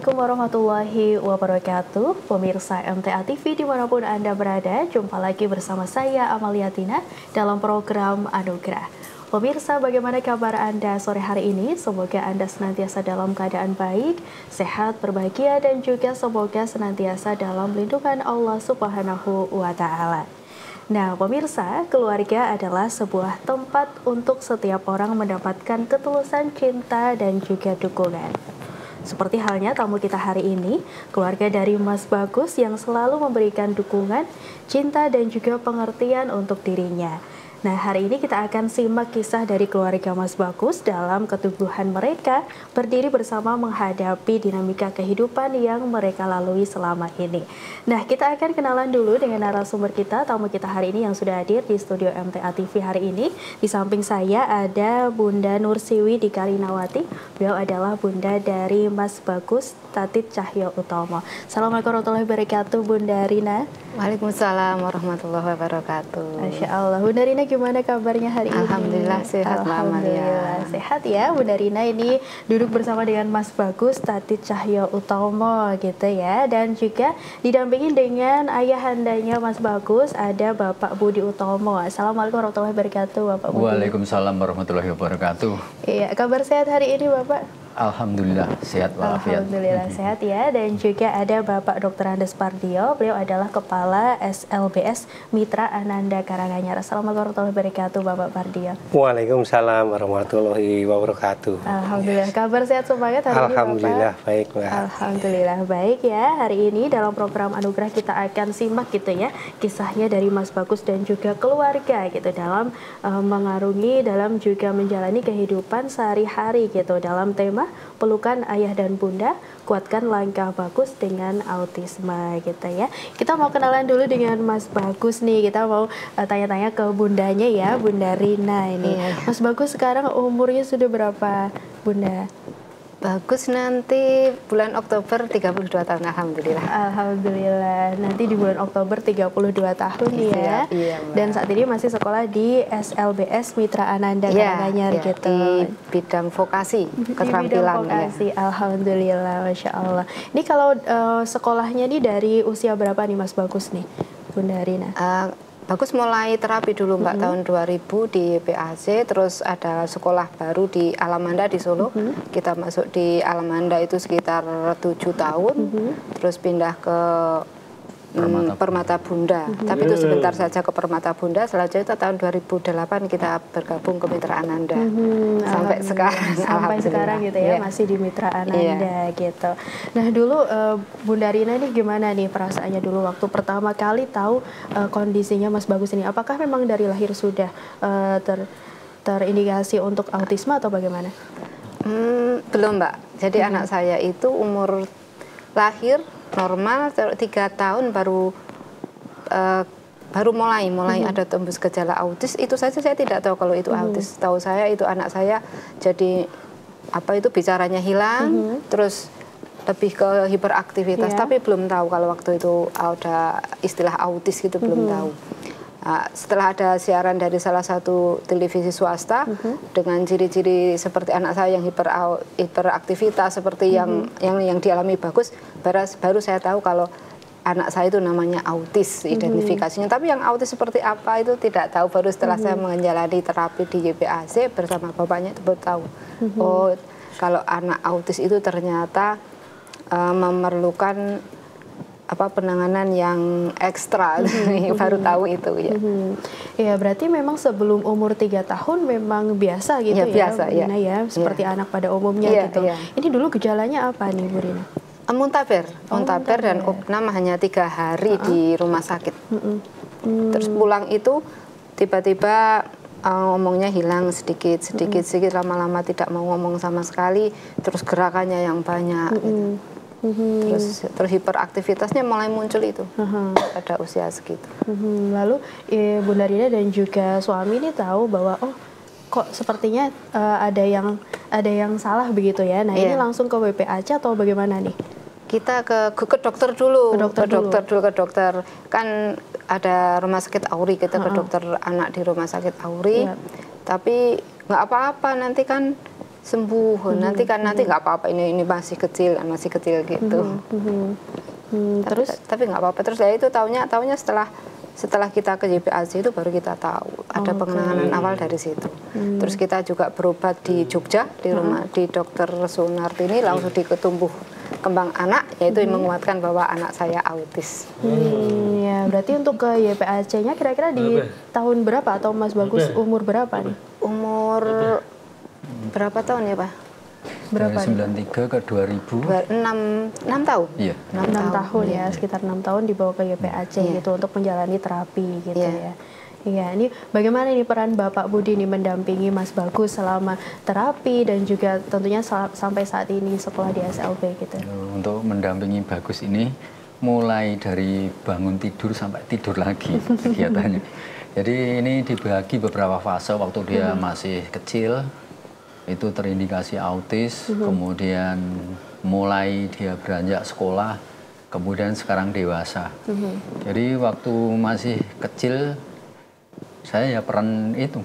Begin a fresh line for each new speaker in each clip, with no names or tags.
Assalamualaikum warahmatullahi wabarakatuh. Pemirsa MTA TV dimanapun Anda berada, jumpa lagi bersama saya Amalia Tina dalam program Anugerah. Pemirsa, bagaimana kabar Anda sore hari ini? Semoga Anda senantiasa dalam keadaan baik, sehat, berbahagia, dan juga semoga senantiasa dalam lindungan Allah Subhanahu wa Ta'ala. Nah, pemirsa, keluarga adalah sebuah tempat untuk setiap orang mendapatkan ketulusan cinta dan juga dukungan. Seperti halnya tamu kita hari ini, keluarga dari Mas Bagus yang selalu memberikan dukungan, cinta, dan juga pengertian untuk dirinya. Nah, hari ini kita akan simak kisah dari keluarga Mas Bagus dalam keteguhan mereka berdiri bersama menghadapi dinamika kehidupan yang mereka lalui selama ini. Nah, kita akan kenalan dulu dengan narasumber kita, tamu kita hari ini yang sudah hadir di studio MTA TV hari ini. Di samping saya ada Bunda Nursiwi Dikarinawati. Beliau adalah bunda dari Mas Bagus, Tatit Cahyo Utomo. Assalamualaikum warahmatullahi wabarakatuh, Bunda Rina.
Waalaikumsalam warahmatullahi wabarakatuh.
Masya Allah. Bunda Rina, gimana kabarnya hari ini?
Alhamdulillah sehat,
Alhamdulillah sehat ya. Bunda Rina ini duduk bersama dengan Mas Bagus, Tatit Cahyo Utomo gitu ya. Dan juga didampingi dengan ayahandanya Mas Bagus, ada Bapak Budi Utomo. Assalamualaikum warahmatullahi wabarakatuh, Bapak Budi.
Waalaikumsalam warahmatullahi wabarakatuh.
Iya, kabar sehat hari ini, Bapak?
Alhamdulillah sehat walafiat.
Alhamdulillah sehat ya. Dan juga ada Bapak Dr. Andes Pardio. Beliau adalah Kepala SLBS Mitra Ananda Karanganyar. Assalamualaikum warahmatullahi wabarakatuh, Bapak Pardio.
Waalaikumsalam warahmatullahi wabarakatuh.
Alhamdulillah. Kabar sehat semangat hari ini, Bapak?
Alhamdulillah baik, Mbak.
Alhamdulillah baik ya. Hari ini dalam program Anugerah kita akan simak gitu ya kisahnya dari Mas Bagus dan juga keluarga gitu dalam mengarungi, dalam juga menjalani kehidupan sehari-hari gitu dalam tema pelukan ayah dan bunda, kuatkan langkah Bagus dengan autisme gitu ya. Kita mau kenalan dulu dengan Mas Bagus nih. Kita mau tanya-tanya ke bundanya ya, Bunda Rina ini. Mas Bagus sekarang umurnya sudah berapa, Bunda?
Bagus nanti bulan Oktober 32 tahun, Alhamdulillah.
Alhamdulillah, nanti di bulan Oktober 32 tahun ya.
Iya,
dan saat ini masih sekolah di SLBS Mitra Ananda Karanganyar gitu.
Di bidang vokasi, keterampilan.
Di bidang vokasi, Alhamdulillah, Masya Allah. Ini kalau sekolahnya nih dari usia berapa nih Mas Bagus nih, Bunda Rina?
Bagus mulai terapi dulu Mbak tahun 2000 di PAC, terus ada sekolah baru di Alamanda di Solo. Kita masuk di Alamanda itu sekitar 7 tahun, terus pindah ke Permata Bunda. Tapi itu sebentar saja ke Permata Bunda. Selanjutnya itu tahun 2008 kita bergabung ke Mitra Ananda. Sampai sekarang.
Sampai sekarang gitu ya, masih di Mitra Ananda gitu. Nah dulu Bunda Rina ini gimana nih perasaannya dulu waktu pertama kali tahu kondisinya Mas Bagus ini? Apakah memang dari lahir sudah terindikasi untuk autisme atau bagaimana?
Belum Mbak. Jadi anak saya itu umur lahir normal 3 tahun baru mulai ada tembus gejala autis. Itu saja saya tidak tahu kalau itu autis. Tahu saya itu anak saya jadi bicaranya hilang, terus lebih ke hiperaktivitas, tapi belum tahu kalau waktu itu ada istilah autis gitu, belum tahu. Nah, setelah ada siaran dari salah satu televisi swasta dengan ciri-ciri seperti anak saya yang hiperaktivitas seperti yang dialami Bagus, baru saya tahu kalau anak saya itu namanya autis identifikasinya. Tapi yang autis seperti apa itu tidak tahu, baru setelah saya menjalani terapi di YPAC bersama bapaknya itu baru tahu. Oh, kalau anak autis itu ternyata memerlukan penanganan yang ekstra. Baru tahu itu ya.
Ya berarti memang sebelum umur 3 tahun memang biasa gitu ya,
biasa,
Bu Rina ya, seperti anak pada umumnya gitu. Ini dulu gejalanya apa nih Bu Rina?
Muntaber dan opnam hanya 3 hari di rumah sakit. Terus pulang itu tiba-tiba ngomongnya hilang sedikit, lama-lama tidak mau ngomong sama sekali, terus gerakannya yang banyak gitu. Terus hiperaktivitasnya mulai muncul itu pada usia segitu.
Lalu Bunda Rina dan juga suami ini tahu bahwa kok sepertinya ada yang salah begitu ya. Nah ini langsung ke WPAC atau bagaimana nih?
Kita ke dokter dulu, ke dokter. Kan ada rumah sakit Auri, kita ke dokter anak di rumah sakit Auri. Tapi nggak apa-apa, nanti kan sembuh. Nanti nggak apa-apa, ini masih kecil gitu.
Terus
tapi nggak apa-apa. Terus ya itu taunya setelah kita ke YPAC itu baru kita tahu ada penanganan awal dari situ. Terus kita juga berobat di Jogja di rumah di Dokter Sunartini, langsung di tumbuh kembang anak, yaitu menguatkan bahwa anak saya autis.
Ya, berarti untuk ke YPAC-nya kira-kira di tahun berapa, atau Mas Bagus umur berapa nih?
Umur berapa tahun ya Pak?
Berapa
dari 93 ke 2000.
6 tahun.
Iya.
6 tahun ya, sekitar 6 tahun dibawa ke YPAC gitu untuk menjalani terapi gitu ya. Iya, ini bagaimana ini peran Bapak Budi nih mendampingi Mas Bagus selama terapi dan juga tentunya sampai saat ini setelah di SLB gitu.
Untuk mendampingi Bagus ini mulai dari bangun tidur sampai tidur lagi kegiatannya. Jadi ini dibagi beberapa fase. Waktu dia masih kecil itu terindikasi autis, kemudian mulai dia beranjak sekolah, kemudian sekarang dewasa. Jadi waktu masih kecil saya ya peran itu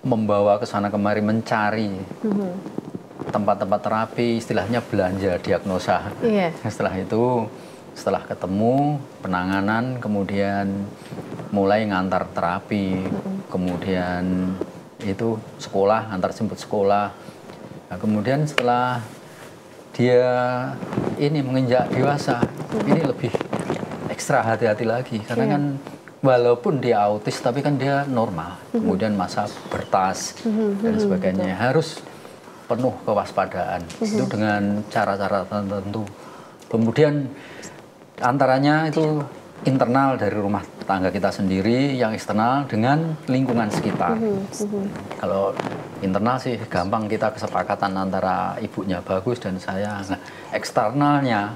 membawa ke sana kemari, mencari tempat-tempat terapi, istilahnya belanja diagnosa. Setelah itu, setelah ketemu penanganan, kemudian mulai ngantar terapi, kemudian itu sekolah, antar jemput sekolah. Nah, kemudian setelah dia ini menginjak dewasa, ini lebih ekstra hati-hati lagi, karena kan walaupun dia autis tapi kan dia normal. Kemudian masa bertas dan sebagainya, harus penuh kewaspadaan. Itu dengan cara-cara tertentu. Kemudian antaranya itu internal dari rumah tangga kita sendiri, yang eksternal dengan lingkungan sekitar. Kalau internal sih gampang, kita kesepakatan antara ibunya Bagus dan saya. Nah, eksternalnya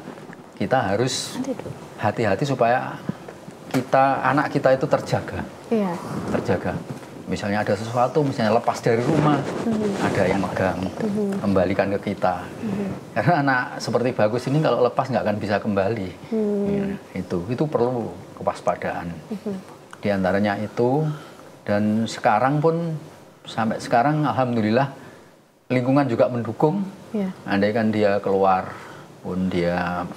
kita harus hati-hati supaya anak kita itu terjaga. Terjaga. Misalnya ada sesuatu, misalnya lepas dari rumah, ada yang megang, kembalikan ke kita. Karena anak seperti Bagus ini kalau lepas nggak akan bisa kembali. Ya, itu perlu kewaspadaan. Di antaranya itu, dan sekarang pun sampai sekarang alhamdulillah lingkungan juga mendukung. Andai kan dia keluar pun dia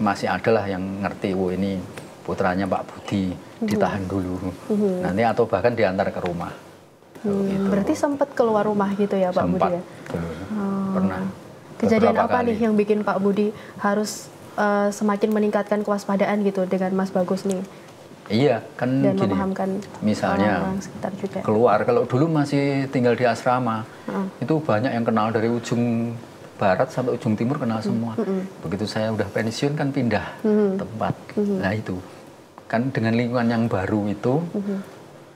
masih adalah yang ngerti, ini putranya Pak Budi, ditahan dulu, nanti atau bahkan diantar ke rumah. Gitu.
Berarti sempat keluar rumah gitu ya Pak Budi ya?
Pernah.
Kejadian apa nih yang bikin Pak Budi harus semakin meningkatkan kewaspadaan gitu dengan Mas Bagus nih?
Iya, kan
dan
gini,
memahamkan
misalnya
orang sekitar juga.
Keluar, kalau dulu masih tinggal di asrama, itu banyak yang kenal dari ujung barat sampai ujung timur, kenal semua. Begitu saya udah pensiun kan pindah tempat. Nah itu kan dengan lingkungan yang baru itu,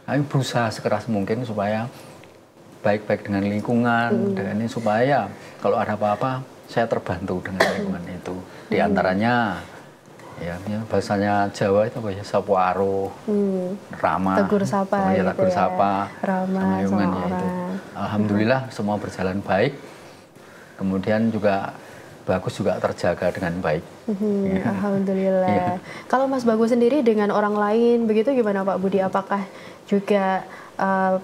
kami berusaha sekeras mungkin supaya baik-baik dengan lingkungan, dan ini supaya kalau ada apa-apa saya terbantu dengan lingkungan itu. Di antaranya ya bahasanya Jawa itu apa ya, sapuaro, ramah,
tegur sapa,
ya, tegur sapa,
ramah sama
ya, itu. Alhamdulillah semua berjalan baik. Kemudian juga Bagus juga terjaga dengan baik.
Alhamdulillah. Kalau Mas Bagus sendiri dengan orang lain begitu gimana Pak Budi? Apakah juga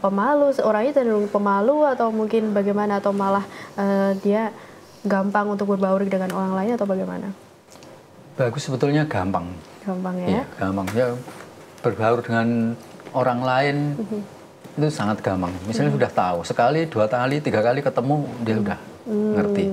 pemalu, orangnya cenderung pemalu, atau mungkin bagaimana, atau malah dia gampang untuk berbaur dengan orang lain, atau bagaimana?
Bagus sebetulnya gampang.
Gampang ya?
Iya, gampang. Ya, berbaur dengan orang lain itu sangat gampang. Misalnya sudah tahu, sekali, 2 kali, 3 kali ketemu, dia udah ngerti.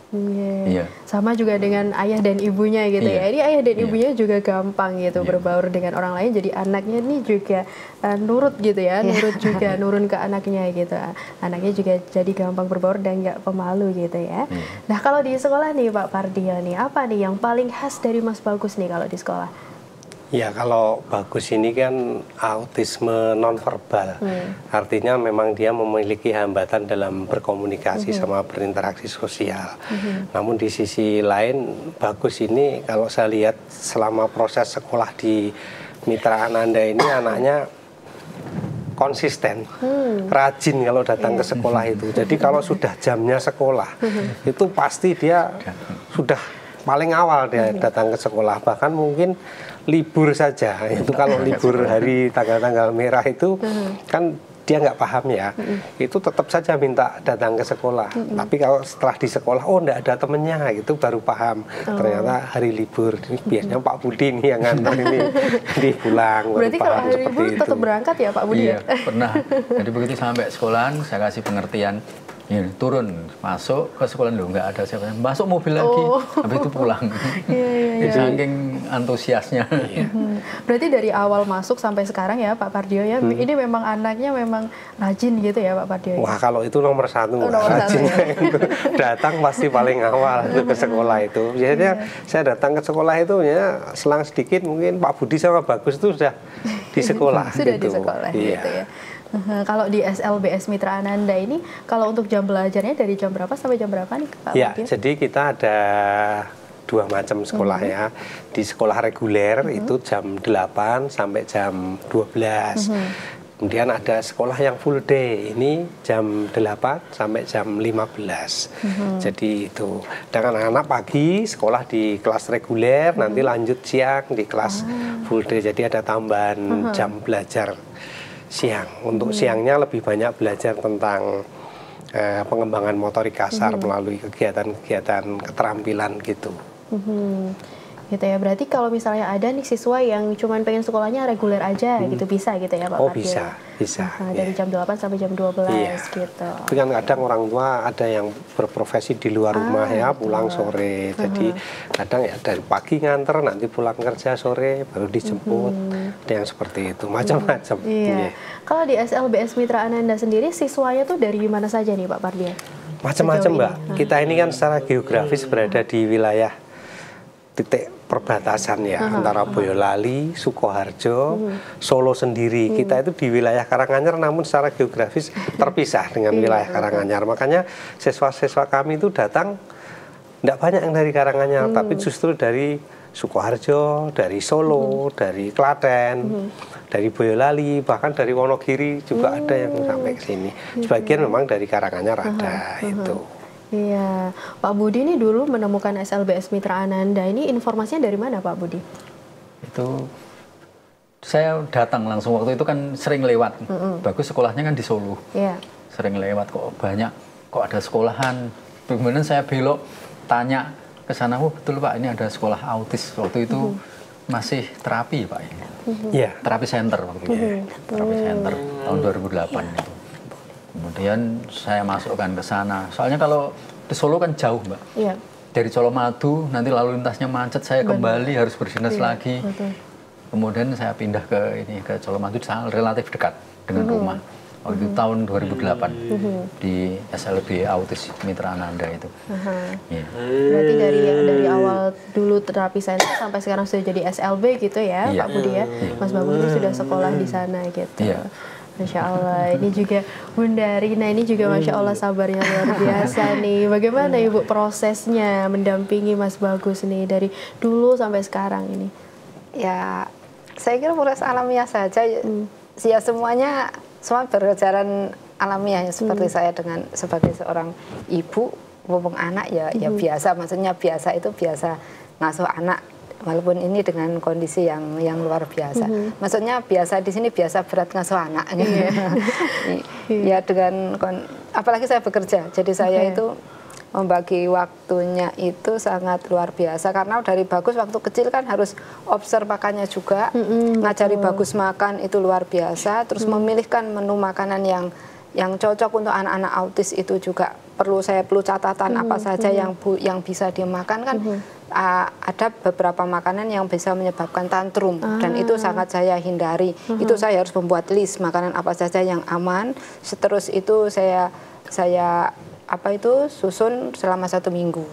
Iya. Sama juga dengan ayah dan ibunya gitu ya. Ini ayah dan ibunya juga gampang gitu berbaur dengan orang lain. Jadi anaknya ini juga nurut gitu ya, nurut juga, nurun ke anaknya gitu. Anaknya juga jadi gampang berbaur dan nggak pemalu gitu ya. Nah kalau di sekolah nih Pak Pardio nih, apa nih yang paling khas dari Mas Bagus nih kalau di sekolah?
Ya kalau Bagus ini kan autisme nonverbal, artinya memang dia memiliki hambatan dalam berkomunikasi sama berinteraksi sosial. Namun di sisi lain Bagus ini kalau saya lihat selama proses sekolah di Mitra Ananda ini anaknya konsisten, rajin kalau datang ke sekolah itu. Jadi kalau sudah jamnya sekolah itu pasti dia sudah paling awal dia datang ke sekolah, bahkan mungkin libur saja itu kalau libur hari tanggal-tanggal merah itu kan dia nggak paham ya, itu tetap saja minta datang ke sekolah. Tapi kalau setelah di sekolah, oh nggak ada temennya, itu baru paham. Ternyata hari libur, ini biasanya Pak Budi nih yang nganter ini, di pulang.
Berarti kalau hari libur tetap berangkat ya Pak Budi?
Iya, pernah. Jadi begitu sampai sekolahan, saya kasih pengertian. Ya, turun, masuk ke sekolah dulu, nggak ada siapa, masuk mobil lagi, habis itu pulang. Saking antusiasnya.
Berarti dari awal masuk sampai sekarang ya Pak Pardio ya, ini memang anaknya memang rajin gitu ya Pak Pardio?
Wah, kalau itu nomor satu, rajin. Datang pasti paling awal ke sekolah itu. Biasanya saya datang ke sekolah itu ya selang sedikit mungkin Pak Budi sama Bagus itu sudah di sekolah.
Sudah
gitu.
di sekolah
Iya.
gitu ya. Kalau di SLBS Mitra Ananda ini, kalau untuk jam belajarnya dari jam berapa sampai jam berapa nih Pak?
Ya, jadi kita ada 2 macam sekolah ya. Di sekolah reguler itu jam 8 sampai jam 12. Kemudian ada sekolah yang full day, ini jam 8 sampai jam 15. Jadi itu. Dengan anak-anak pagi sekolah di kelas reguler, nanti lanjut siang di kelas full day. Jadi ada tambahan jam belajar siang. Untuk siangnya lebih banyak belajar tentang pengembangan motorik kasar melalui kegiatan-kegiatan keterampilan gitu.
Gitu ya, berarti kalau misalnya ada nih siswa yang cuman pengen sekolahnya reguler aja gitu, bisa gitu ya Pak?
Oh bisa.
Dari jam 8 sampai jam 12 gitu.
Tapi kan kadang orang tua ada yang berprofesi di luar rumah ya, pulang sore. Jadi kadang ya dari pagi nganter, nanti pulang kerja sore, baru dijemput. Ada yang seperti itu, macam-macam.
Iya. Kalau di SLBS Mitra Ananda sendiri, siswanya tuh dari mana saja nih Pak Pardia?
Macam-macam Mbak. Kita ini kan secara geografis berada di wilayah titik perbatasan ya, antara Boyolali, Sukoharjo, Solo sendiri. Kita itu di wilayah Karanganyar, namun secara geografis terpisah dengan wilayah Karanganyar. Makanya siswa-siswa kami itu datang tidak banyak yang dari Karanganyar, tapi justru dari Sukoharjo, dari Solo, dari Klaten, dari Boyolali, bahkan dari Wonogiri juga ada yang sampai ke sini. Sebagian memang dari Karanganyar ada itu.
Iya, Pak Budi ini dulu menemukan SLBS Mitra Ananda, ini informasinya dari mana Pak Budi?
Itu saya datang langsung, waktu itu kan sering lewat. Bagus sekolahnya kan di Solo.
Iya.
Sering lewat, kok banyak, kok ada sekolahan. Kemudian saya belok tanya ke sana, oh betul Pak, ini ada sekolah autis. Waktu itu masih terapi Pak.
Iya.
Terapi center waktu itu. Terapi center tahun 2008 itu. Kemudian saya masukkan ke sana. Soalnya kalau di Solo kan jauh Mbak.
Iya.
Dari Colomadu nanti lalu lintasnya macet, saya kembali harus berdinas lagi. Kemudian saya pindah ke Colomadu, relatif dekat dengan rumah. Waktu itu tahun 2008 di SLB Autis Mitra Ananda itu.
Berarti dari awal dulu terapi center sampai sekarang sudah jadi SLB gitu ya Pak Budi ya. Mas Bagus itu sudah sekolah di sana gitu. Masya Allah, ini juga Bunda Rina ini juga Masya Allah sabarnya luar biasa nih. Bagaimana Ibu prosesnya mendampingi Mas Bagus nih dari dulu sampai sekarang ini?
Ya, saya kira proses alamiah saja. Ya semuanya semua berjalan alamiah ya, seperti saya dengan sebagai seorang ibu, ngomong anak ya biasa. Maksudnya biasa itu biasa ngasuh anak. Walaupun ini dengan kondisi yang luar biasa. Maksudnya biasa di sini biasa berat ngasuh anak. Ya dengan apalagi saya bekerja. Jadi saya itu membagi waktunya itu sangat luar biasa karena dari Bagus waktu kecil kan harus observ makannya juga. Ngajari Bagus makan itu luar biasa. Terus memilihkan menu makanan yang cocok untuk anak-anak autis itu juga saya perlu catatan apa saja yang bisa dimakan kan. Ada beberapa makanan yang bisa menyebabkan tantrum dan itu sangat saya hindari. Itu saya harus membuat list makanan apa saja yang aman. Terus itu saya susun selama 1 minggu.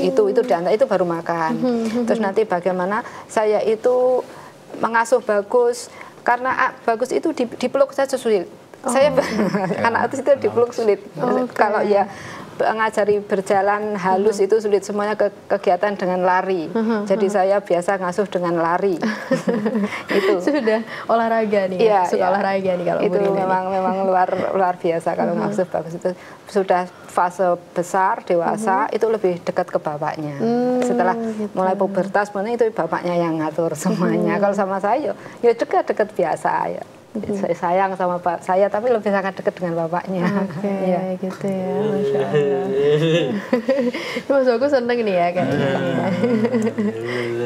Itu diantara itu baru makan. Terus nanti bagaimana saya itu mengasuh Bagus karena Bagus itu dipeluk saja sulit. Saya anak itu dipeluk sulit. Kalau ya ngajari berjalan halus itu sulit, semuanya kegiatan dengan lari. Jadi saya biasa ngasuh dengan lari. Itu
sudah olahraga nih, suka olahraga nih kalau
itu memang luar biasa kalau ngasuh Bagus itu sudah fase besar dewasa itu lebih dekat ke bapaknya. Setelah mulai pubertas itu bapaknya yang ngatur semuanya. Kalau sama saya ya dekat-dekat biasa ya. Saya sayang sama saya, tapi lebih sangat dekat dengan bapaknya.
Oke, gitu ya, Masya Allah. Mas Bagus seneng nih ya kayaknya.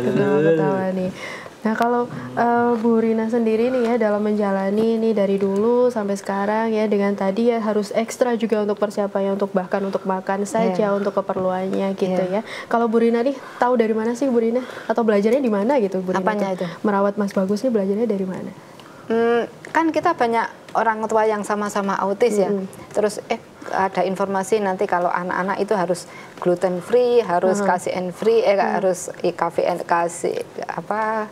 Ketawa-ketawa nih. Nah kalau Bu Rina sendiri nih ya dalam menjalani nih dari dulu sampai sekarang ya, dengan tadi ya harus ekstra juga untuk persiapannya, untuk bahkan untuk makan saja, untuk keperluannya gitu ya. Kalau Bu Rina nih tahu dari mana sih Bu Rina? Atau belajarnya di mana gitu Bu Rina?
Apanya itu?
Merawat Mas Bagus nih belajarnya dari mana?
Kan kita banyak orang tua yang sama-sama autis ya. Terus ada informasi nanti kalau anak-anak itu harus gluten free, harus casein free, harus IKVN kasih apa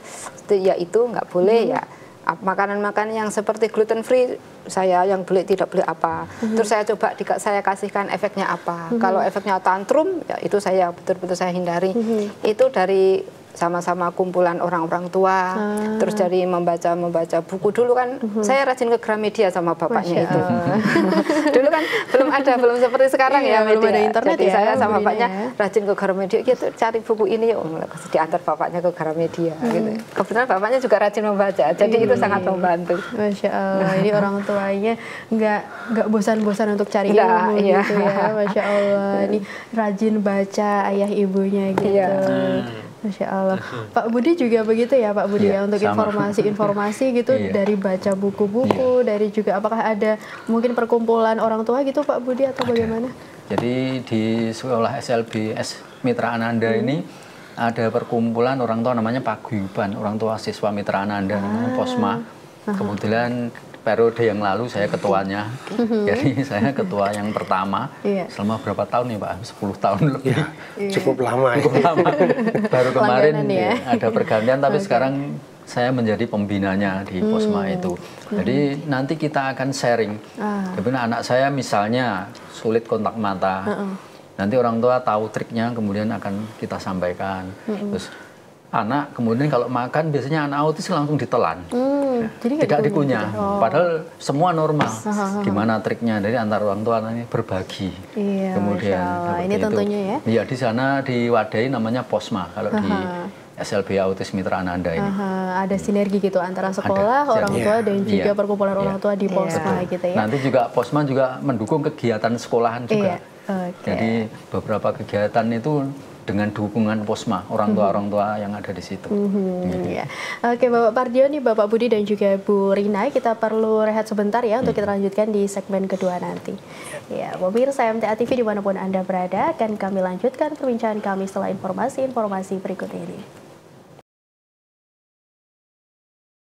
ya, itu nggak boleh ya. Makanan-makanan yang seperti gluten free saya yang tidak boleh apa. Terus saya coba saya kasihkan efeknya apa. Kalau efeknya tantrum ya itu saya betul-betul saya hindari. Itu dari sama-sama kumpulan orang-orang tua, terus dari membaca buku. Dulu kan saya rajin ke Gramedia sama bapaknya itu. Dulu kan belum seperti sekarang ya
belum
media.
ada internet.
Jadi
ya,
saya sama bapaknya rajin ke Gramedia gitu, cari buku ini, diantar bapaknya ke Gramedia gitu. Kebetulan bapaknya juga rajin membaca, jadi itu sangat membantu.
Masya Allah, ini orang tuanya nggak bosan-bosan untuk cari ilmu gitu ya. Masya Allah, ini rajin baca ayah ibunya gitu. Masya Allah. Pak Budi juga begitu ya Pak Budi ya, untuk informasi-informasi gitu dari baca buku-buku, dari juga apakah ada mungkin perkumpulan orang tua gitu Pak Budi atau bagaimana?
Jadi di sekolah SLBS Mitra Ananda ini ada perkumpulan orang tua namanya Paguyuban, orang tua siswa Mitra Ananda, namanya POSMA. Kemudian periode yang lalu saya ketuanya, jadi saya ketua yang pertama selama berapa tahun nih Pak? 10 tahun lebih.
Cukup lama.
Baru kemarin ada pergantian, tapi sekarang saya menjadi pembinanya di POSMA itu. Jadi nanti kita akan sharing. Jadi anak saya misalnya sulit kontak mata, nanti orang tua tahu triknya, kemudian akan kita sampaikan. Terus anak kemudian kalau makan biasanya anak autis langsung ditelan. Jadi tidak dikunyah, padahal semua normal. Gimana triknya? Dari antar orang tua nanti berbagi. Kemudian
ini tentunya ya.
Iya, di sana diwadahi namanya POSMA kalau di SLB Autis Mitra Ananda ini.
Ada sinergi gitu antara sekolah, orang tua dan juga perkumpulan orang tua di POSMA gitu ya.
Nanti juga POSMA juga mendukung kegiatan sekolahan juga. Jadi beberapa kegiatan itu dengan dukungan POSMA, orang tua yang ada di situ.
Oke, Bapak Pardio nih, Bapak Budi dan juga Bu Rina, kita perlu rehat sebentar ya untuk kita lanjutkan di segmen kedua nanti. Ya, pemirsa MTA TV dimanapun Anda berada, akan kami lanjutkan perbincangan kami setelah informasi berikut ini.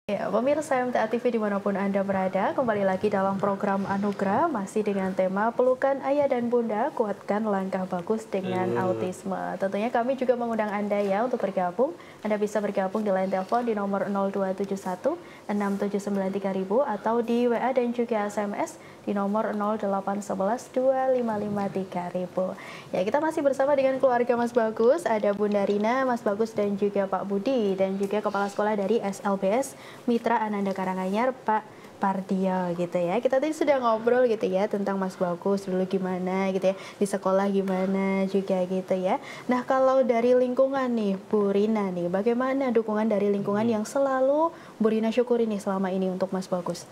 Ya, pemirsa MTA TV dimanapun Anda berada, kembali lagi dalam program Anugerah, masih dengan tema Pelukan Ayah dan Bunda, Kuatkan Langkah Bagus dengan Autisme. Tentunya kami juga mengundang Anda ya untuk bergabung. Anda bisa bergabung di line telepon di nomor 0271 679 3000 atau di WA dan juga SMS di nomor 0811 255 3000. Ya, kita masih bersama dengan keluarga Mas Bagus, ada Bunda Rina, Mas Bagus dan juga Pak Budi, dan juga Kepala Sekolah dari SLBS Mitra Ananda Karanganyar, Pak Pardio gitu ya. Kita tadi sudah ngobrol gitu ya tentang Mas Bagus dulu gimana gitu ya, di sekolah gimana juga gitu ya. Nah, kalau dari lingkungan nih Bu Rina nih, bagaimana dukungan dari lingkungan yang selalu Bu Rina syukuri nih selama ini untuk Mas Bagus?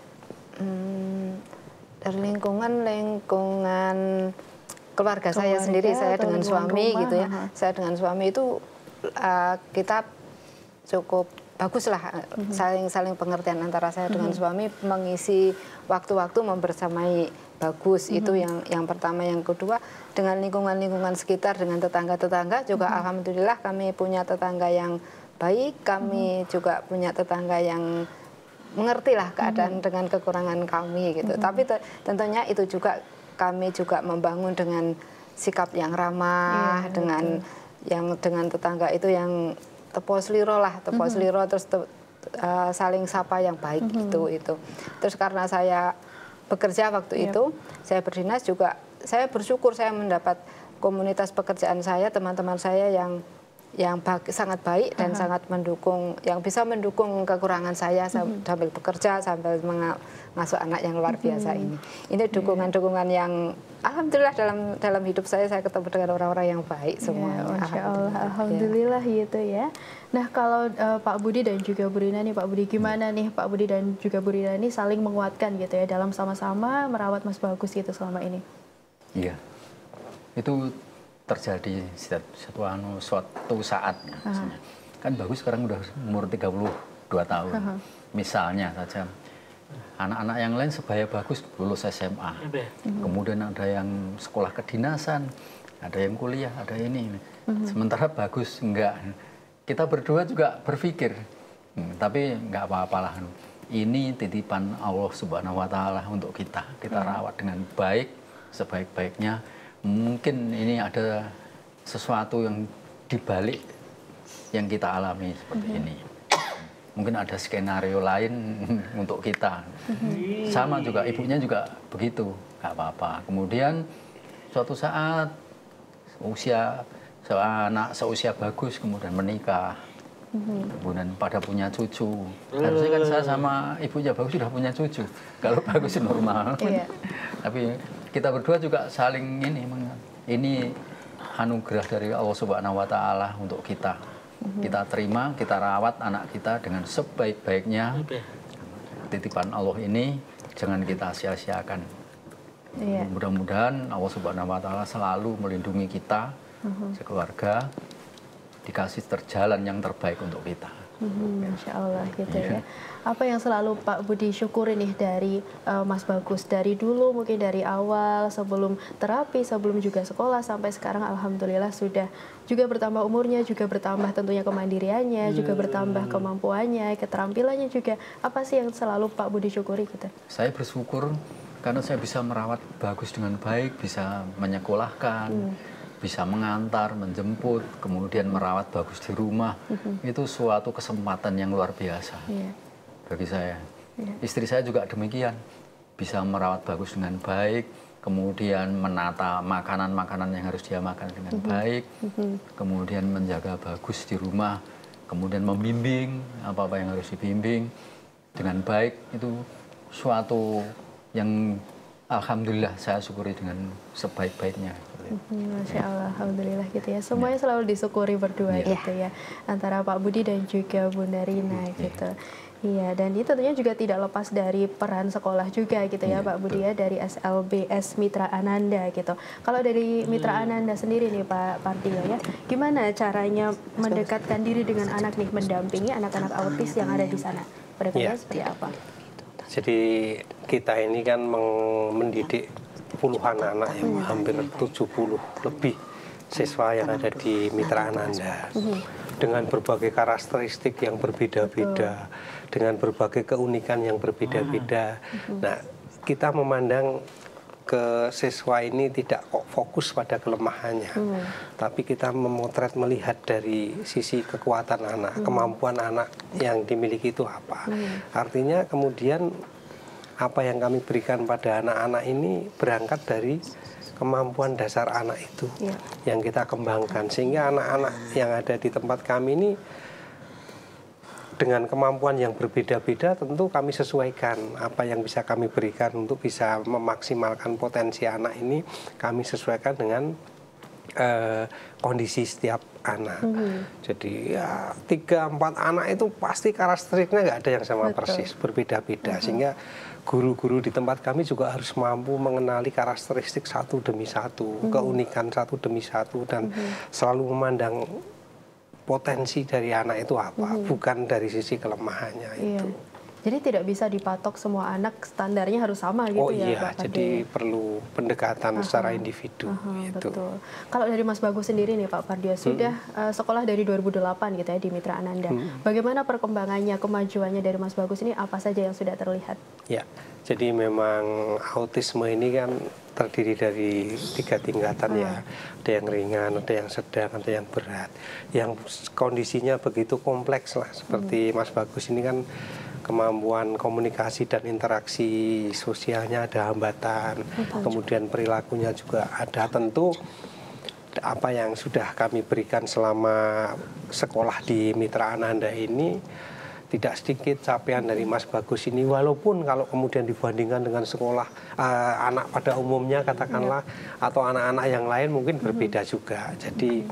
Dari lingkungan keluarga saya sendiri, saya dengan suami rumah, gitu ya. Saya dengan suami itu kita cukup bagus lah, saling pengertian antara saya dengan suami, mengisi waktu-waktu membersamai bagus. Itu yang pertama. Yang kedua, dengan lingkungan sekitar, dengan tetangga-tetangga juga alhamdulillah kami punya tetangga yang baik, kami juga punya tetangga yang mengerti lah keadaan dengan kekurangan kami gitu. Tapi tentunya itu juga kami juga membangun dengan sikap yang ramah, dengan tetangga itu yang teposliro lah, terus saling sapa yang baik itu. Terus karena saya bekerja waktu itu, saya berdinas juga, saya bersyukur saya mendapat komunitas pekerjaan saya, teman-teman saya yang yang sangat baik dan sangat mendukung, yang bisa mendukung kekurangan saya sambil bekerja, sambil mengasuh anak yang luar biasa ini. Ini dukungan-dukungan yang alhamdulillah dalam hidup saya ketemu dengan orang-orang yang baik semua.
Masya Allah, alhamdulillah gitu ya. Nah kalau Pak Budi dan juga Bu Rina nih, Pak Budi gimana nih Pak Budi dan juga Bu Rina ini saling menguatkan gitu ya dalam sama-sama merawat Mas Bagus gitu selama ini? Iya,
itu terjadi suatu saat kan Bagus sekarang udah umur 32 tahun. Misalnya saja anak-anak yang lain sebaya Bagus lulus SMA, kemudian ada yang sekolah kedinasan, ada yang kuliah, ada ini. Sementara Bagus enggak. Kita berdua juga berpikir, tapi enggak apa-apalah. Ini titipan Allah Subhanahu Wa Taala untuk kita rawat dengan baik, sebaik-baiknya. Mungkin ini ada sesuatu yang dibalik yang kita alami seperti ini. Mungkin ada skenario lain untuk kita. Sama juga, ibunya juga begitu, nggak apa-apa. Kemudian suatu saat anak seusia Bagus kemudian menikah. Kemudian pada punya cucu. Harusnya kan saya sama ibunya Bagus sudah punya cucu. Kalau Bagus normal. Tapi kita berdua juga saling ini anugerah dari Allah Subhanahu Wa Taala untuk kita. Kita terima, kita rawat anak kita dengan sebaik-baiknya. Titipan Allah ini jangan kita sia-siakan. Mudah-mudahan Allah Subhanahu Wa Taala selalu melindungi kita, sekeluarga, dikasih terjalan yang terbaik untuk kita.
Masya Allah gitu ya. Apa yang selalu Pak Budi syukuri nih dari Mas Bagus dari dulu, mungkin dari awal sebelum terapi, sebelum juga sekolah sampai sekarang alhamdulillah sudah juga bertambah umurnya, juga bertambah tentunya kemandiriannya, juga bertambah kemampuannya, keterampilannya juga. Apa sih yang selalu Pak Budi syukuri gitu?
Saya bersyukur karena saya bisa merawat Bagus dengan baik, bisa menyekolahkan, bisa mengantar, menjemput, kemudian merawat Bagus di rumah. Itu suatu kesempatan yang luar biasa bagi saya. Istri saya juga demikian, bisa merawat Bagus dengan baik, kemudian menata makanan-makanan yang harus dia makan dengan baik, kemudian menjaga Bagus di rumah, kemudian membimbing apa-apa yang harus dibimbing dengan baik. Itu suatu yang alhamdulillah saya syukuri dengan sebaik-baiknya.
Masya Allah, alhamdulillah gitu ya. Semuanya selalu disyukuri berdua gitu ya, antara Pak Budi dan juga Bunda Rina gitu. Iya, dan ini tentunya juga tidak lepas dari peran sekolah juga gitu ya Pak Budi ya, dari SLBS Mitra Ananda gitu. Kalau dari Mitra Ananda sendiri nih Pak Pardio ya, gimana caranya mendekatkan diri dengan anak nih, mendampingi anak-anak autis yang ada di sana? Pendekatannya seperti apa?
Jadi kita ini kan mendidik puluhan anak yang hampir 70 lebih siswa yang ada di Mitra Ananda dengan berbagai karakteristik yang berbeda-beda, dengan berbagai keunikan yang berbeda-beda. Nah, kita memandang ke siswa ini tidak kok fokus pada kelemahannya, tapi kita memotret melihat dari sisi kekuatan anak, kemampuan anak yang dimiliki itu apa. Artinya kemudian apa yang kami berikan pada anak-anak ini berangkat dari kemampuan dasar anak itu yang kita kembangkan, sehingga anak-anak yang ada di tempat kami ini dengan kemampuan yang berbeda-beda tentu kami sesuaikan apa yang bisa kami berikan untuk bisa memaksimalkan potensi anak ini. Kami sesuaikan dengan kondisi setiap anak. Jadi ya 3-4 anak itu pasti karakteristiknya nggak ada yang sama persis, berbeda-beda. Sehingga guru-guru di tempat kami juga harus mampu mengenali karakteristik satu demi satu, keunikan satu demi satu, dan selalu memandang potensi dari anak itu apa, bukan dari sisi kelemahannya itu.
Jadi tidak bisa dipatok semua anak standarnya harus sama gitu ya Pak?
Jadi perlu pendekatan secara individu. Gitu.
Betul. Kalau dari Mas Bagus sendiri nih Pak Pardio, sudah sekolah dari 2008 gitu ya di Mitra Ananda. Bagaimana perkembangannya, kemajuannya dari Mas Bagus ini, apa saja yang sudah terlihat? Ya,
jadi memang autisme ini kan terdiri dari 3 tingkatan ya. Ada yang ringan, ada yang sedang, ada yang berat. Yang kondisinya begitu kompleks lah, seperti Mas Bagus ini kan kemampuan komunikasi dan interaksi sosialnya ada hambatan, kemudian perilakunya juga ada. Tentu apa yang sudah kami berikan selama sekolah di Mitra Ananda ini, tidak sedikit capaian dari Mas Bagus ini, walaupun kalau kemudian dibandingkan dengan sekolah anak pada umumnya katakanlah, atau anak-anak yang lain mungkin berbeda juga. Jadi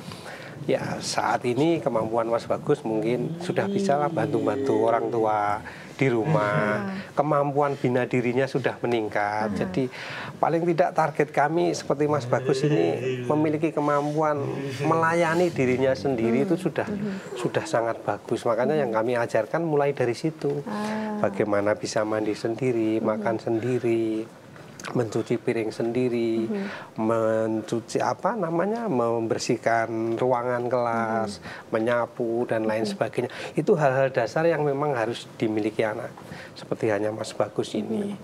ya saat ini kemampuan Mas Bagus mungkin sudah bisa lah bantu-bantu orang tua di rumah, kemampuan bina dirinya sudah meningkat. Jadi paling tidak target kami seperti Mas Bagus ini memiliki kemampuan melayani dirinya sendiri itu sudah sangat bagus. Makanya yang kami ajarkan mulai dari situ, bagaimana bisa mandi sendiri, makan sendiri, mencuci piring sendiri, mencuci membersihkan ruangan kelas, menyapu dan lain sebagainya. Itu hal-hal dasar yang memang harus dimiliki anak. Seperti hanya Mas Bagus ini.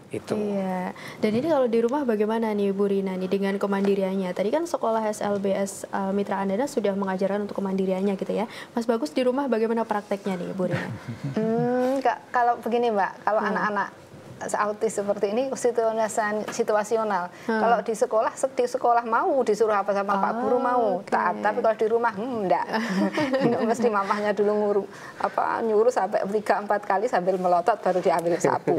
Itu.
Iya. Dan ini kalau di rumah bagaimana nih Bu Rina nih dengan kemandiriannya? Tadi kan sekolah SLBS Mitra Ananda sudah mengajarkan untuk kemandiriannya gitu ya. Mas Bagus di rumah bagaimana prakteknya nih Bu Rina?
Kalau begini Mbak, kalau anak-anak autis seperti ini situasional. Kalau di sekolah mau disuruh apa sama Pak Guru mau taat, tapi kalau di rumah enggak. Mesti mamahnya dulu nyuruh sampai 3-4 kali sambil melotot baru diambil sapu.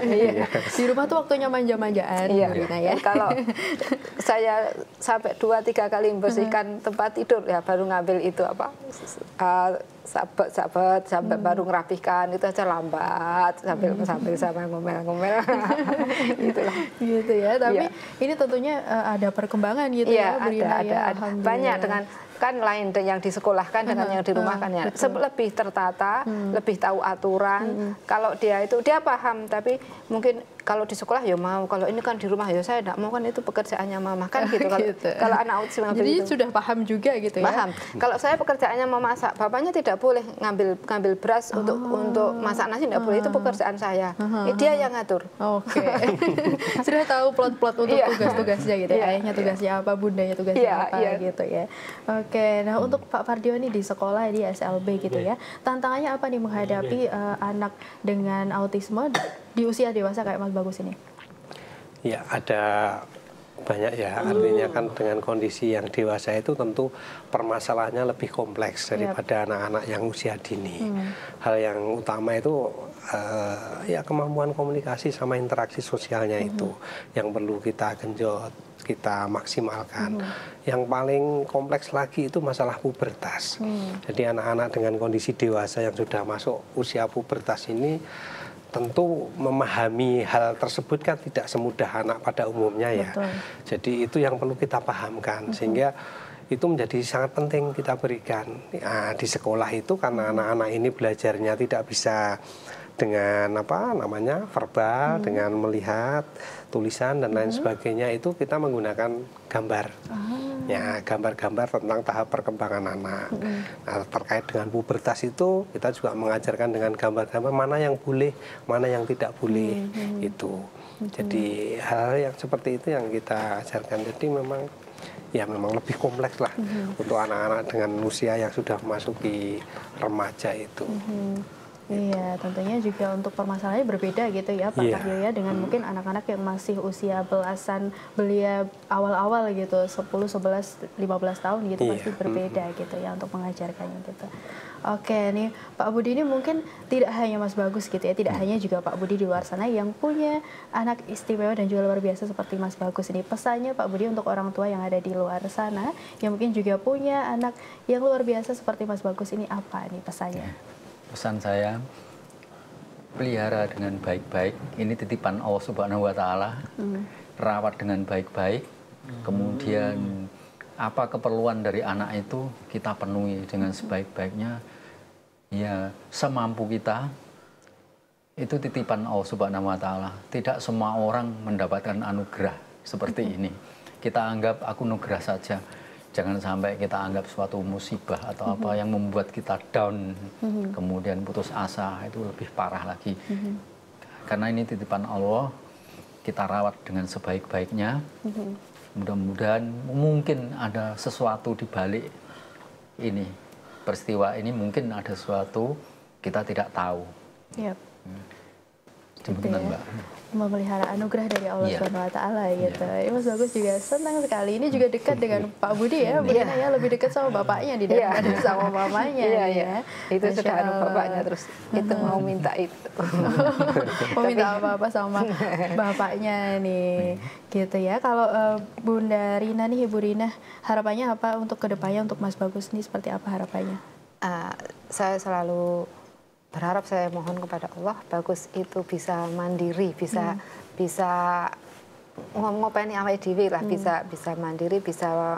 Iya. Di rumah tuh waktunya manja-manjaan.
Iya. Ya. Kalau saya sampai 2-3 kali membersihkan tempat tidur ya baru ngambil itu sahabat sampai baru ngerapihkan, itu aja lambat sambil ngomel-ngomel itulah.
Gitu ya, tapi ini tentunya ada perkembangan gitu ya Bu Rina,
ada banyak dengan kan lain yang di sekolah kan dengan yang di rumah kan ya lebih tertata, lebih tahu aturan. Kalau dia paham, tapi mungkin kalau di sekolah ya mau, kalau ini kan di rumah ya saya tidak mau, kan itu pekerjaannya mama kan gitu. Kalau anak autis
jadi itu sudah paham juga gitu ya.
Paham. Kalau saya pekerjaannya memasak, bapaknya tidak boleh ngambil beras untuk masak nasi, tidak boleh, itu pekerjaan saya. Dia yang ngatur.
Oke. Sudah tahu plot-plot untuk tugas-tugasnya gitu ya. Ayahnya tugasnya apa, bundanya tugasnya apa gitu ya. Oke, nah untuk Pak Pardio nih di sekolah di SLB gitu ya, tantangannya apa nih menghadapi anak dengan autisme di usia dewasa kayak Mas Bagus ini?
Ya ada banyak ya, artinya kan dengan kondisi yang dewasa itu tentu permasalahannya lebih kompleks daripada anak-anak yang usia dini. Hal yang utama itu ya kemampuan komunikasi sama interaksi sosialnya itu yang perlu kita genjot, kita maksimalkan. Yang paling kompleks lagi itu masalah pubertas. Jadi anak-anak dengan kondisi dewasa yang sudah masuk usia pubertas ini tentu memahami hal tersebut kan tidak semudah anak pada umumnya ya. Betul. Jadi itu yang perlu kita pahamkan sehingga itu menjadi sangat penting kita berikan. Nah, di sekolah itu karena anak-anak ini belajarnya tidak bisa dengan verbal, dengan melihat tulisan dan lain sebagainya, itu kita menggunakan gambar. Ya, gambar-gambar tentang tahap perkembangan anak. Nah, terkait dengan pubertas itu kita juga mengajarkan dengan gambar-gambar mana yang boleh, mana yang tidak boleh itu. Jadi hal yang seperti itu yang kita ajarkan. Jadi memang lebih kompleks lah untuk anak-anak dengan usia yang sudah memasuki remaja itu.
Iya, tentunya juga untuk permasalahannya berbeda gitu ya Pak Pardio ya, dengan mungkin anak-anak yang masih usia belasan belia awal-awal gitu, 10, 11, 15 tahun gitu pasti berbeda gitu ya untuk mengajarkannya gitu. Oke, nih Pak Budi ini mungkin tidak hanya Mas Bagus gitu ya, tidak hanya juga Pak Budi di luar sana yang punya anak istimewa dan juga luar biasa seperti Mas Bagus ini. Pesannya Pak Budi untuk orang tua yang ada di luar sana yang mungkin juga punya anak yang luar biasa seperti Mas Bagus ini, apa nih pesannya?
Pesan saya, pelihara dengan baik-baik, ini titipan Allah Subhanahu wa Ta'ala, rawat dengan baik-baik, kemudian apa keperluan dari anak itu kita penuhi dengan sebaik-baiknya, ya semampu kita. Itu titipan Allah Subhanahu wa Ta'ala. Tidak semua orang mendapatkan anugerah seperti ini. Kita anggap aku anugerah saja. Jangan sampai kita anggap suatu musibah atau apa yang membuat kita down, kemudian putus asa, itu lebih parah lagi. Karena ini titipan Allah, kita rawat dengan sebaik-baiknya. Mudah-mudahan mungkin ada sesuatu di balik ini, peristiwa ini mungkin ada sesuatu kita tidak tahu. Benar, Mbak.
Memelihara anugerah dari Allah
Iya.
Subhanahu wa taala gitu. Ya, Mas Bagus juga senang sekali. Ini juga dekat dengan Pak Budi ya. Bu Dina ya lebih dekat sama bapaknya daripada sama mamanya nih ya.
Itu
Masya
sudah anu
Allah.
bapaknya terus itu mau minta itu.
Mau minta apa-apa sama bapaknya nih gitu ya. Kalau Bunda Rina nih, Ibu Rina, harapannya apa untuk kedepannya untuk Mas Bagus nih, seperti apa harapannya?
Saya selalu berharap, saya mohon kepada Allah Bagus itu bisa mandiri, bisa ngopeni awake dhewe lah, bisa mandiri, bisa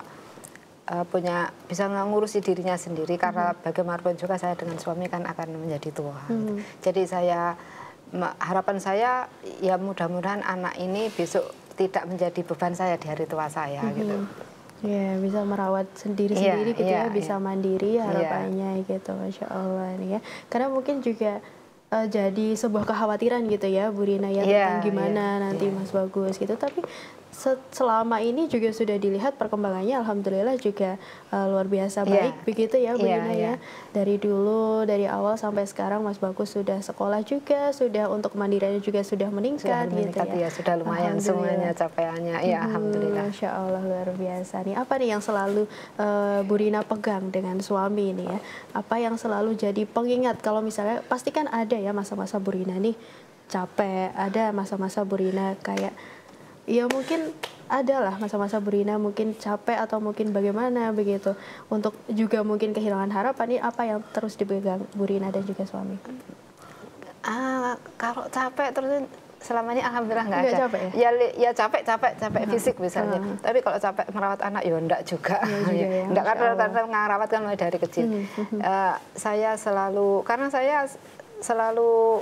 bisa ngurusi dirinya sendiri, karena bagaimanapun juga saya dengan suami kan akan menjadi tua. Gitu. Jadi harapan saya ya mudah-mudahan anak ini besok tidak menjadi beban saya di hari tua saya gitu.
Ya, bisa merawat sendiri-sendiri gitu ya, bisa mandiri harapannya gitu, Masya Allah nih ya. Karena mungkin juga jadi sebuah kekhawatiran gitu ya, Bu Rina ya, tentang gimana nanti Mas Bagus gitu. Tapi selama ini juga sudah dilihat perkembangannya, alhamdulillah juga luar biasa baik begitu ya, Bu Rina ya. Dari dulu, dari awal sampai sekarang Mas Bagus sudah sekolah juga, sudah untuk kemandiriannya juga sudah meningkat, gitu ya.
Sudah lumayan semuanya capaiannya, ya alhamdulillah.
Masya Allah, luar biasa nih. Apa nih yang selalu Bu Rina pegang dengan suami ini ya? Apa yang selalu jadi pengingat kalau misalnya pasti kan ada ya masa-masa Bu Rina nih capek, ada masa-masa Bu Rina kayak ya mungkin adalah masa-masa Bu Rina mungkin capek atau mungkin bagaimana begitu, untuk juga mungkin kehilangan harapan. Ini apa yang terus dipegang Bu Rina dan juga suami?
Kalau capek terus selama ini alhamdulillah nggak ada.
Capek ya?
Ya capek fisik misalnya. Tapi kalau capek merawat anak ya enggak juga. Enggak, karena ngerawat kan mulai dari kecil. Saya selalu, karena saya selalu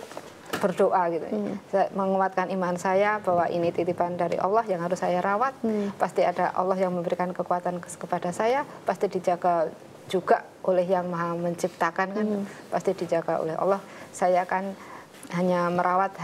berdoa gitu, saya menguatkan iman saya bahwa ini titipan dari Allah yang harus saya rawat. Pasti ada Allah yang memberikan kekuatan kepada saya, pasti dijaga juga oleh yang Maha Menciptakan kan, pasti dijaga oleh Allah. Saya akan hanya merawat,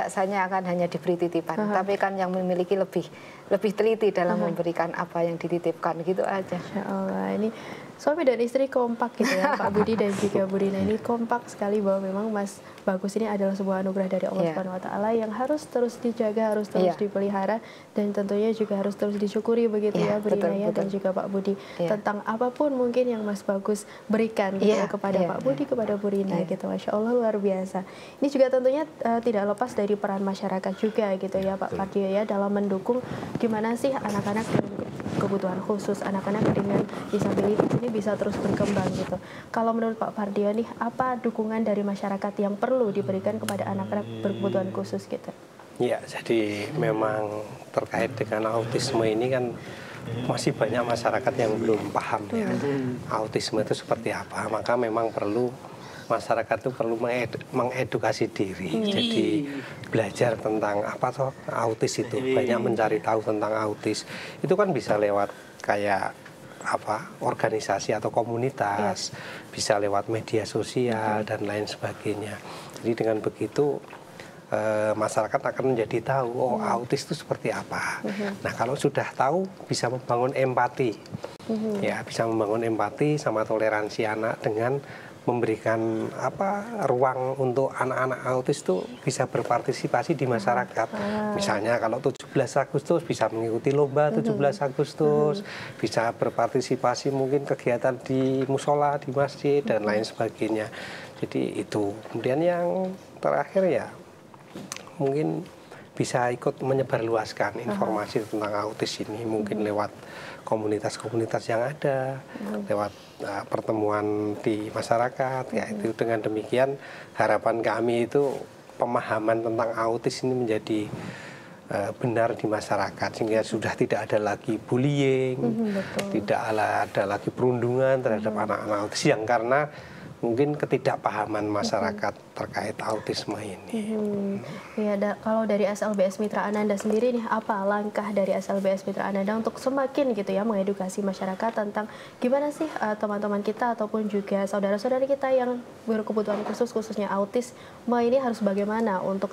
saya akan hanya diberi titipan, tapi kan yang memiliki lebih teliti dalam memberikan apa yang dititipkan, gitu aja.
Masya Allah, ini suami dan istri kompak gitu ya, Pak Budi dan juga Bu Rina ini kompak sekali bahwa memang Mas Bagus ini adalah sebuah anugerah dari Allah Subhanahu wa taala yang harus terus dijaga, harus terus dipelihara, dan tentunya juga harus terus disyukuri begitu ya, Bu Rina ya, dan juga Pak Budi, tentang apapun mungkin yang Mas Bagus berikan gitu ya, kepada Pak Budi, kepada Bu Rina gitu. Masya Allah, luar biasa. Ini juga tentunya tidak lepas dari peran masyarakat juga gitu ya, Pak Pardio ya, dalam mendukung gimana sih anak-anak dengan kebutuhan khusus, anak-anak dengan disabilitas ini bisa terus berkembang gitu. Kalau menurut Pak Pardio nih, apa dukungan dari masyarakat yang perlu diberikan kepada anak-anak berkebutuhan khusus gitu?
Ya, jadi memang terkait dengan autisme ini kan masih banyak masyarakat yang belum paham ya, autisme itu seperti apa. Maka memang perlu masyarakat itu perlu mengedukasi diri. Jadi belajar tentang apa toh autis itu, banyak mencari tahu tentang autis. Itu kan bisa lewat kayak apa, organisasi atau komunitas, bisa lewat media sosial dan lain sebagainya. Jadi dengan begitu masyarakat akan menjadi tahu, oh autis itu seperti apa. Nah kalau sudah tahu, bisa membangun empati, ya bisa membangun empati sama toleransi anak dengan memberikan apa ruang untuk anak-anak autis itu bisa berpartisipasi di masyarakat. Misalnya kalau 17 Agustus bisa mengikuti lomba 17 Agustus, bisa berpartisipasi mungkin kegiatan di musola, di masjid dan lain sebagainya. Jadi itu. Kemudian yang terakhir ya mungkin bisa ikut menyebarluaskan informasi tentang autis ini, mungkin lewat komunitas-komunitas yang ada, lewat pertemuan di masyarakat. Ya itu, dengan demikian harapan kami itu pemahaman tentang autis ini menjadi benar di masyarakat, sehingga sudah tidak ada lagi bullying, tidak ada lagi perundungan terhadap anak-anak autis yang karena mungkin ketidakpahaman masyarakat terkait autisme ini.
Ya, kalau dari SLBS Mitra Ananda sendiri nih, apa langkah dari SLBS Mitra Ananda untuk semakin gitu ya mengedukasi masyarakat tentang gimana sih teman-teman kita ataupun juga saudara-saudara kita yang berkebutuhan khusus, khususnya autisme ini harus bagaimana untuk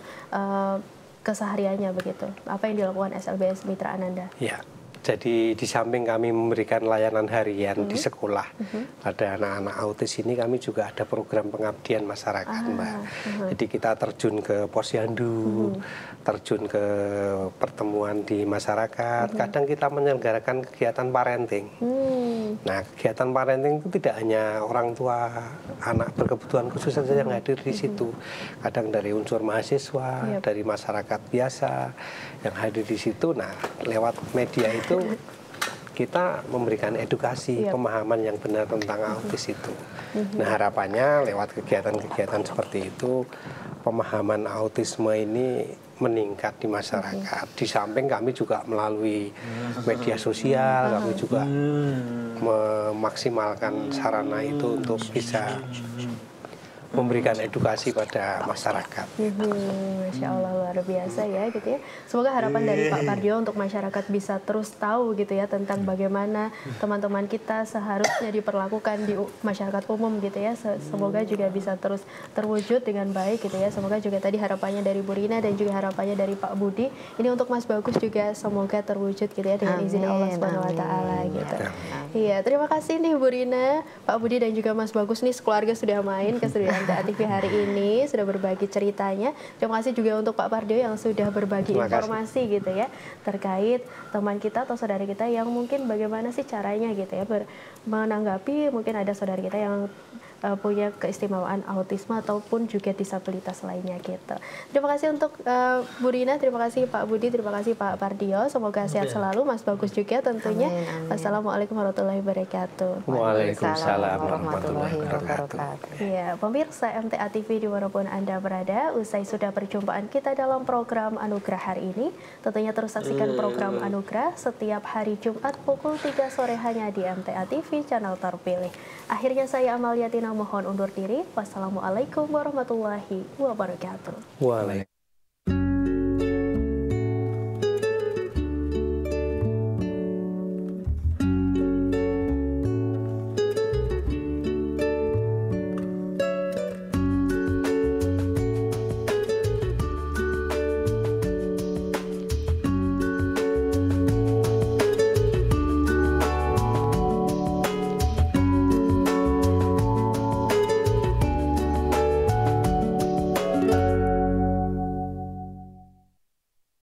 kesehariannya begitu? Apa yang dilakukan SLBS Mitra Ananda?
Ya, Jadi di samping kami memberikan layanan harian di sekolah, pada anak-anak autis ini kami juga ada program pengabdian masyarakat, Mbak. Jadi kita terjun ke posyandu, terjun ke pertemuan di masyarakat. Kadang kita menyelenggarakan kegiatan parenting. Nah, kegiatan parenting itu tidak hanya orang tua anak berkebutuhan khusus saja yang hadir di situ. Kadang dari unsur mahasiswa, dari masyarakat biasa yang hadir di situ. Nah, lewat media itu kita memberikan edukasi, pemahaman yang benar tentang autis itu. Nah, harapannya lewat kegiatan-kegiatan seperti itu, pemahaman autisme ini meningkat di masyarakat. Di samping kami juga melalui media sosial, kami juga memaksimalkan sarana itu untuk bisa memberikan edukasi pada masyarakat.
Masya Allah, luar biasa ya gitu ya. Semoga harapan dari Pak Pardio untuk masyarakat bisa terus tahu gitu ya tentang bagaimana teman-teman kita seharusnya diperlakukan di masyarakat umum gitu ya. Semoga juga bisa terus terwujud dengan baik gitu ya. Semoga juga tadi harapannya dari Bu Rina dan juga harapannya dari Pak Budi ini untuk Mas Bagus juga semoga terwujud gitu ya dengan izin Allah Subhanahu wa taala gitu. Iya, terima kasih nih Bu Rina, Pak Budi dan juga Mas Bagus nih sekeluarga sudah main ke studio MTA TV hari ini, sudah berbagi ceritanya. Terima kasih juga untuk Pak Pardio yang sudah berbagi informasi gitu ya terkait teman kita atau saudara kita yang mungkin bagaimana sih caranya gitu ya menanggapi mungkin ada saudara kita yang punya keistimewaan autisme ataupun juga disabilitas lainnya gitu. Terima kasih untuk Bu Rina, terima kasih Pak Budi, terima kasih Pak Pardio. Semoga sehat selalu, Mas Bagus juga tentunya. Wassalamualaikum warahmatullahi wabarakatuh.
Waalaikumsalam warahmatullahi wabarakatuh.
Ya, pemirsa MTA TV dimanapun Anda berada, usai sudah perjumpaan kita dalam program Anugerah hari ini, tentunya terus saksikan program Anugerah setiap hari Jumat pukul 3 sore hanya di MTA TV channel terpilih. Akhirnya saya Amalia Tina mohon undur diri. Wassalamualaikum warahmatullahi wabarakatuh.
Waalaikumsalam.